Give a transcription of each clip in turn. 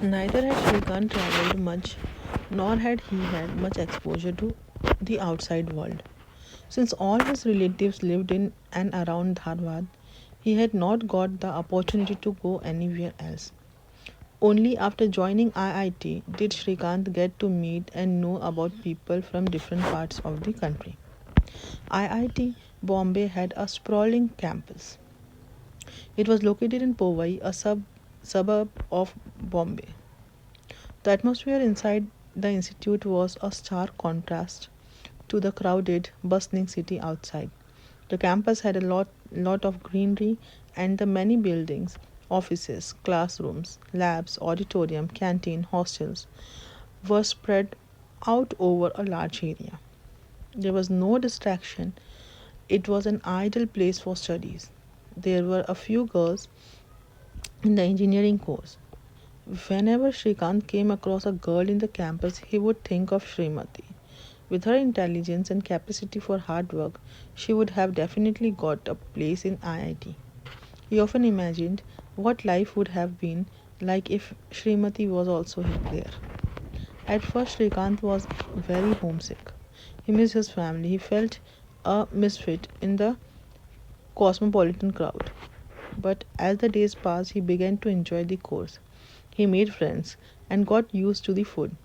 Neither had Shrikant travelled much, nor had he had much exposure to the outside world. Since all his relatives lived in and around Dharwad, he had not got the opportunity to go anywhere else. Only after joining IIT did Shrikant get to meet and know about people from different parts of the country. IIT Bombay had a sprawling campus. It was located in Powai, a suburb of Bombay. The atmosphere inside the institute was a stark contrast to the crowded, bustling city outside. The campus had a lot of greenery, and the many buildings, offices, classrooms, labs, auditorium, canteen, hostels were spread out over a large area. There was no distraction. It was an ideal place for studies. There were a few girls in the engineering course. Whenever Shrikant came across a girl in the campus, he would think of Srimati. With her intelligence and capacity for hard work, she would have definitely got a place in IIT. He often imagined what life would have been like if Srimati was also there. At first, Shrikant was very homesick. He missed his family. He felt a misfit in the cosmopolitan crowd. But as the days passed, he began to enjoy the course. He made friends and got used to the food.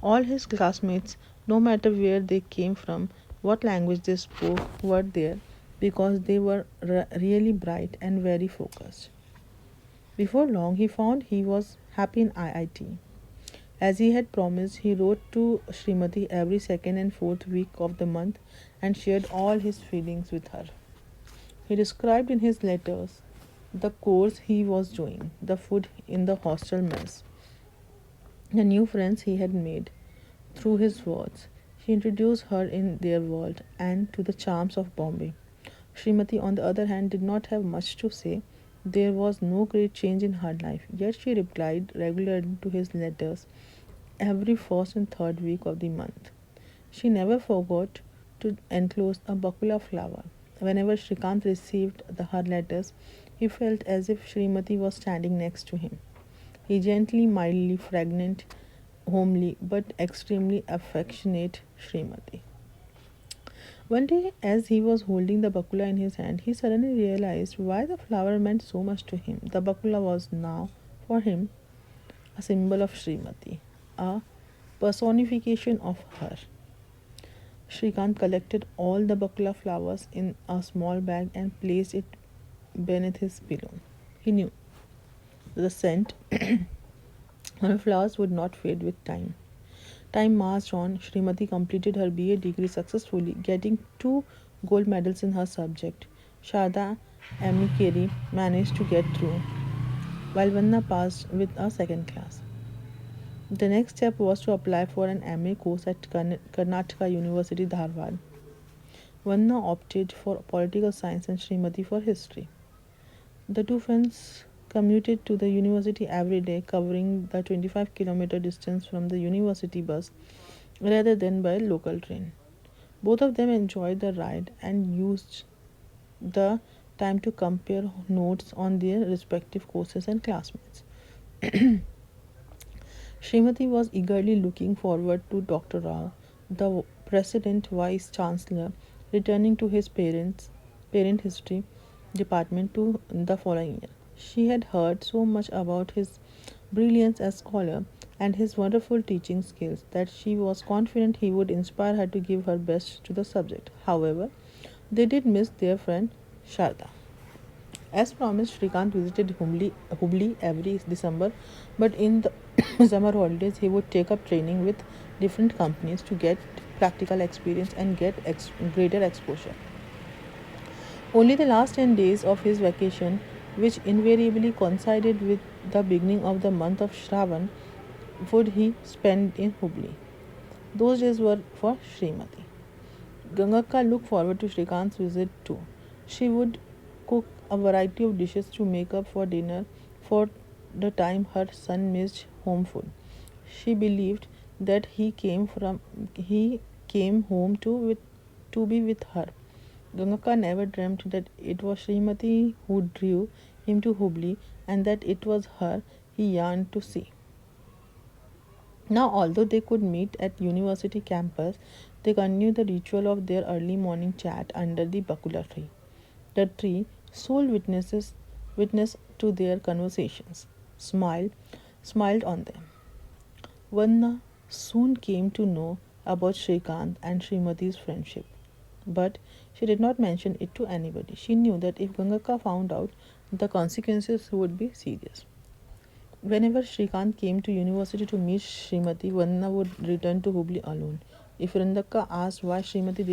All his classmates, no matter where they came from, what language they spoke, were there because they were really bright and very focused. Before long, he found he was happy in IIT. As he had promised, he wrote to Srimati every second and fourth week of the month and shared all his feelings with her. He described in his letters the course he was doing, the food in the hostel mess, the new friends he had made. Through his words, he introduced her in their world and to the charms of Bombay. Srimati, on the other hand, did not have much to say. There was no great change in her life, yet she replied regularly to his letters every first and third week of the month. She never forgot to enclose a Bakula flower. Whenever Shrikant received her letters, he felt as if Srimati was standing next to him. He gently, mildly, fragrant, homely, but extremely affectionate Srimati. One day, as he was holding the bakula in his hand, he suddenly realized why the flower meant so much to him. The bakula was now, for him, a symbol of Srimati, a personification of her. Shrikant collected all the bakula flowers in a small bag and placed it beneath his pillow. He knew the scent of flowers would not fade with time. Time marched on. Srimati completed her BA degree successfully, getting two gold medals in her subject. Sharda Amikeri managed to get through, while Vanna passed with a second class. The next step was to apply for an MA course at Karnataka University, Dharwad. Vanna opted for political science and Srimati for history. The two friends commuted to the university every day, covering the 25-kilometer distance from the university bus rather than by local train. Both of them enjoyed the ride and used the time to compare notes on their respective courses and classmates. Srimati was eagerly looking forward to Dr. Rao, the president vice chancellor, returning to his parent history department to the following year. She had heard so much about his brilliance as scholar and his wonderful teaching skills that she was confident he would inspire her to give her best to the subject. However, they did miss their friend Sharda. As promised, Shrikant visited Hubli every December, but in the summer holidays, he would take up training with different companies to get practical experience and get greater exposure. Only the last 10 days of his vacation, which invariably coincided with the beginning of the month of Shravan, would he spend in Hubli. Those days were for Srimati. Gangakka looked forward to Shrikant's visit too. She would cook a variety of dishes to make up for dinner for the time her son missed home food. She believed that he came home to be with her. Gangakka never dreamt that it was Srimati who drew him to Hubli and that it was her he yearned to see. Now, although they could meet at university campus, they continued the ritual of their early morning chat under the Bakula tree. The tree, sole witness to their conversations, smiled, smiled on them. Vanna soon came to know about Shrikant and Srimati's friendship, but she did not mention it to anybody. She knew that if Gangaka found out, the consequences would be serious. Whenever Shrikant came to university to meet Srimati, Vanna would return to Hubli alone. If Rindaka asked why Srimati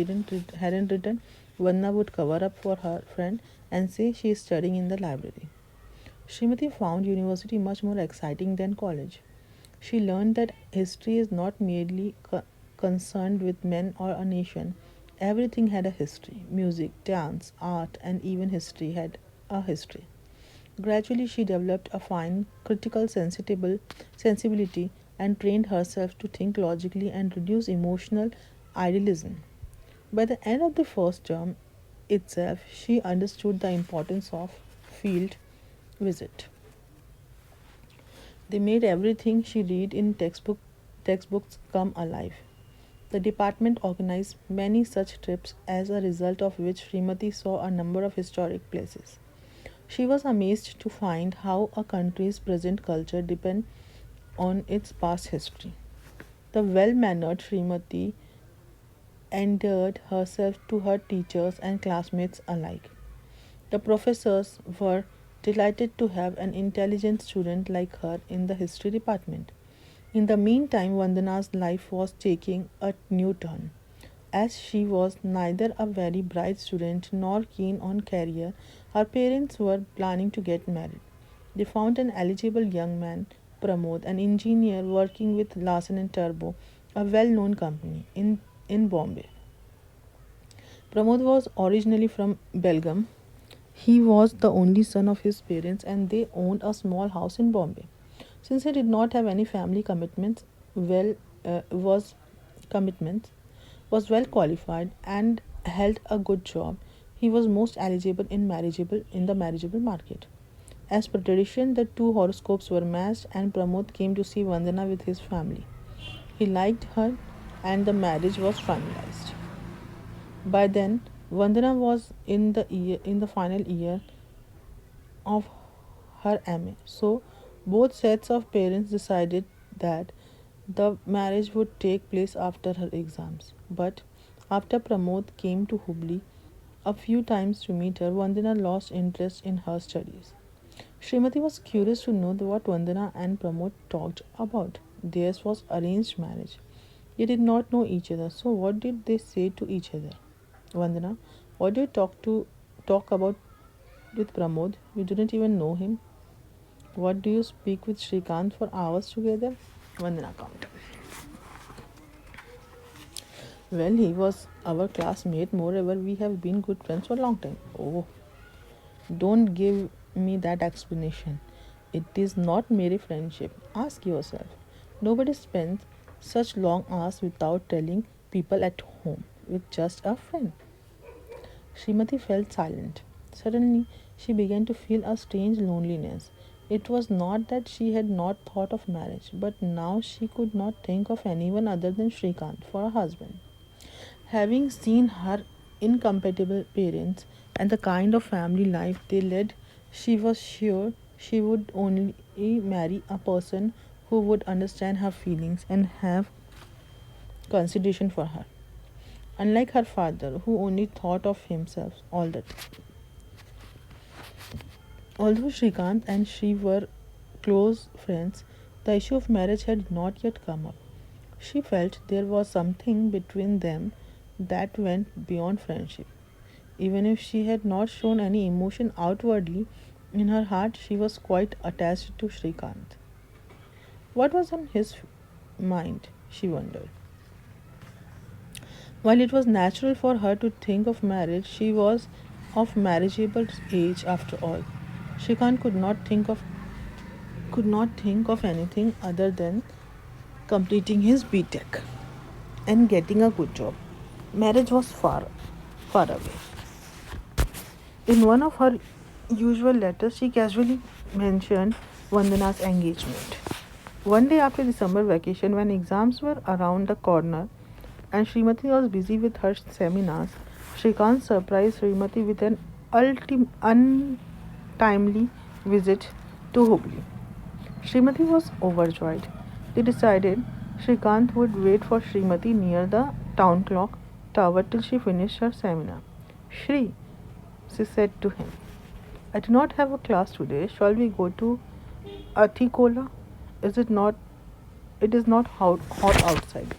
hadn't returned, Vanna would cover up for her friend and say she is studying in the library. Srimati found university much more exciting than college. She learned that history is not merely concerned with men or a nation. Everything had a history. Music, dance, art, and even history had a history. Gradually, she developed a fine critical sensibility and trained herself to think logically and reduce emotional idealism. By the end of the first term itself, she understood the importance of field visit. They made everything she read in textbooks come alive. The department organized many such trips, as a result of which Srimati saw a number of historic places. She was amazed to find how a country's present culture depends on its past history. The well mannered Srimati endeared herself to her teachers and classmates alike. The professors were delighted to have an intelligent student like her in the history department. In the meantime, Vandana's life was taking a new turn. As she was neither a very bright student nor keen on career, her parents were planning to get married. They found an eligible young man, Pramod, an engineer working with Larsen and Turbo, a well-known company in Bombay. Pramod was originally from Belgium. He was the only son of his parents and they owned a small house in Bombay. Since he did not have any family commitments, well was commitments, was well qualified and held a good job, he was most eligible in the marriageable market. As per tradition, the two horoscopes were matched and Pramod came to see Vandana with his family. He liked her and the marriage was finalized. By then, Vandana was in the final year of her MA. So both sets of parents decided that the marriage would take place after her exams. But after Pramod came to Hubli a few times to meet her, Vandana lost interest in her studies. Srimati was curious to know what Vandana and Pramod talked about. Theirs was arranged marriage. They did not know each other. So what did they say to each other? Vandana, what do you talk about with Pramod? You didn't even know him. What do you speak with Shrikant for hours together? Vandana counter. Well, he was our classmate. Moreover, we have been good friends for a long time. Oh, don't give me that explanation. It is not mere friendship. Ask yourself. Nobody spends such long hours without telling people at home with just a friend. Srimati felt silent. Suddenly, she began to feel a strange loneliness. It was not that she had not thought of marriage, but now she could not think of anyone other than Shrikant for a husband. Having seen her incompatible parents and the kind of family life they led, she was sure she would only marry a person who would understand her feelings and have consideration for her. Unlike her father, who only thought of himself all the time. Although Shrikant and she were close friends, the issue of marriage had not yet come up. She felt there was something between them that went beyond friendship. Even if she had not shown any emotion outwardly, in her heart she was quite attached to Shrikant. What was on his mind? She wondered. While it was natural for her to think of marriage, she was of marriageable age after all. Shrikant could not think of anything other than completing his BTech and getting a good job. Marriage was far away. In one of her usual letters, she casually mentioned Vandana's engagement. One day after the summer vacation, when exams were around the corner and Srimati was busy with her seminars, Shrikant surprised Srimati with an untimely visit to Hubli. Srimati was overjoyed. They decided Shrikant would wait for Srimati near the town clock tower till she finished her seminar. Shri, she said to him, I do not have a class today. Shall we go to Atikola? Is it not? It is not hot outside.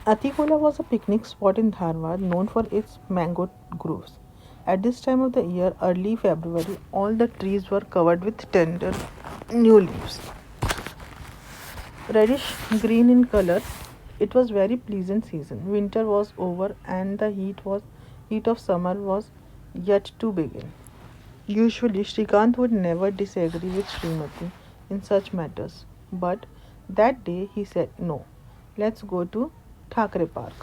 Atikola was a picnic spot in Dharwad known for its mango groves. At this time of the year, early February, all the trees were covered with tender new leaves. Reddish green in color, it was very pleasant season. Winter was over and the heat of summer was yet to begin. Usually, Shrikant would never disagree with Srimati in such matters, but that day he said, no, let's go to Thakre Park.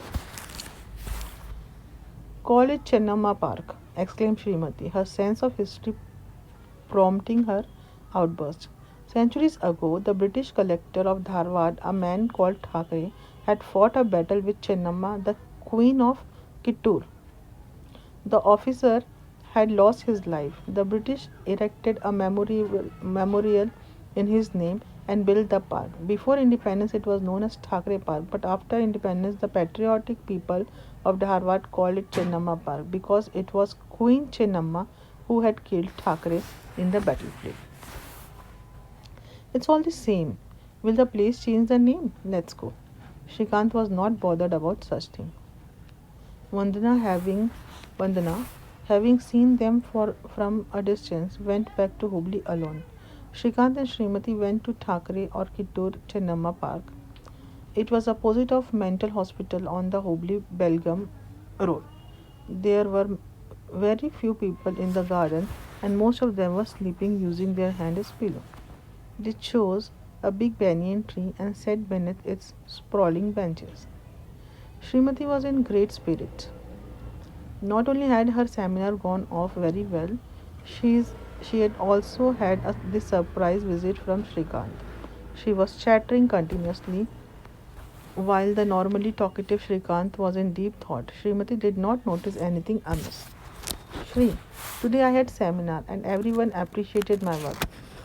Call it Chennamma Park, exclaimed Srimati, her sense of history prompting her outburst. Centuries ago, the British collector of Dharwad, a man called Thakre, had fought a battle with Chennamma, the queen of Kittur. The officer had lost his life. The British erected a memorial in his name and built the park. Before independence, it was known as Thakre Park, but after independence, the patriotic people of Dharwad called it Chennamma Park because it was Queen Chennamma who had killed Thakre in the battlefield. It's all the same. Will the place change the name? Let's go. Shrikant was not bothered about such things. Vandana, having seen them from a distance, went back to Hubli alone. Shrikant and Srimati went to Thakre or Kittur Chennamma Park. It was opposite of mental hospital on the Hubli Belgaum road. There were very few people in the garden and most of them were sleeping using their hand as pillow. They chose a big banyan tree and sat beneath its sprawling branches. Srimati was in great spirits. Not only had her seminar gone off very well, she had also had this surprise visit from Shrikant. She was chattering continuously while the normally talkative Shrikant was in deep thought. Srimati did not notice anything amiss. Shri, today I had seminar and everyone appreciated my work.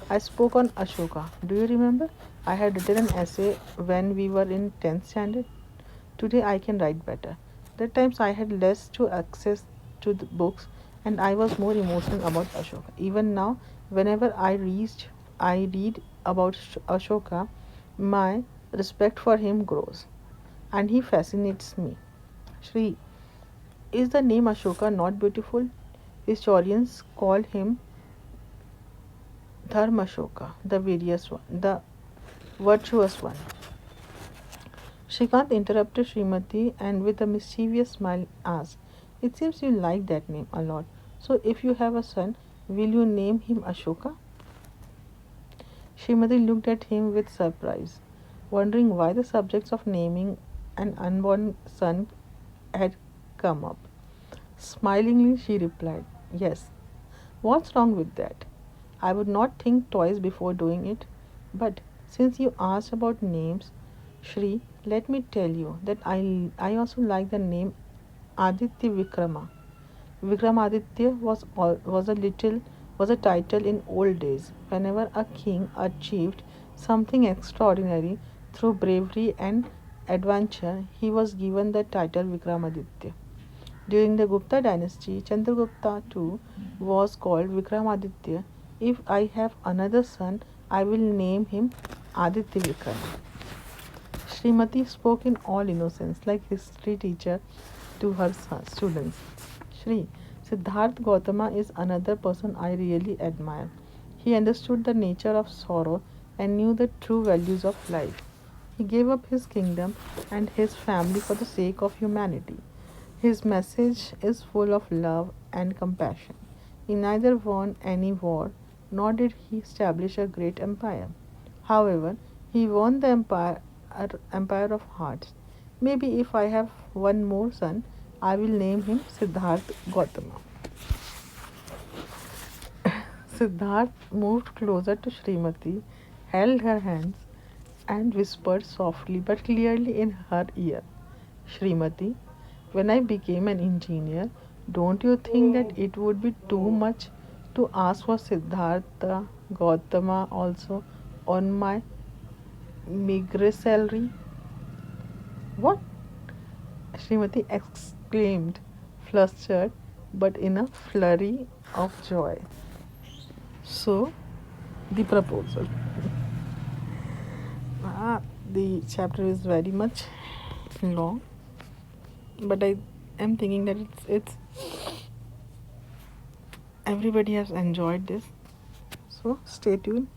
I spoke on Ashoka. Do you remember? I had written an essay when we were in 10th standard. Today I can write better. That times I had less to access to the books and I was more emotional about Ashoka. Even now, whenever I read about Ashoka, my respect for him grows and he fascinates me. Shri, is the name Ashoka not beautiful? Historians call him Dharmashoka, the virtuous one. Shrikant interrupted Srimati and with a mischievous smile asked, it seems you like that name a lot. So if you have a son, will you name him Ashoka? Srimati looked at him with surprise, wondering why the subjects of naming an unborn son had come up. Smilingly, she replied, yes. What's wrong with that? I would not think twice before doing it. But since you asked about names, Shri, let me tell you that I also like the name Aditya Vikrama. Vikramaditya was a title in old days. Whenever a king achieved something extraordinary through bravery and adventure, he was given the title Vikramaditya. During the Gupta dynasty, Chandragupta too was called Vikramaditya. If I have another son, I will name him Aditya Vikrama. Srimati spoke in all innocence, like history teacher to her students. Shri, Siddharth Gautama is another person I really admire. He understood the nature of sorrow and knew the true values of life. He gave up his kingdom and his family for the sake of humanity. His message is full of love and compassion. He neither won any war nor did he establish a great empire. However, he won the empire of hearts. Maybe if I have one more son, I will name him Siddharth Gautama. Siddharth moved closer to Srimati, held her hands, and whispered softly but clearly in her ear, Srimati, when I became an engineer, don't you think that it would be too much to ask for Siddhartha Gautama also on my meagre salary? What? Srimati exclaimed, flustered but in a flurry of joy. So, the proposal. The chapter is very much long, but I am thinking that it's everybody has enjoyed this. So stay tuned.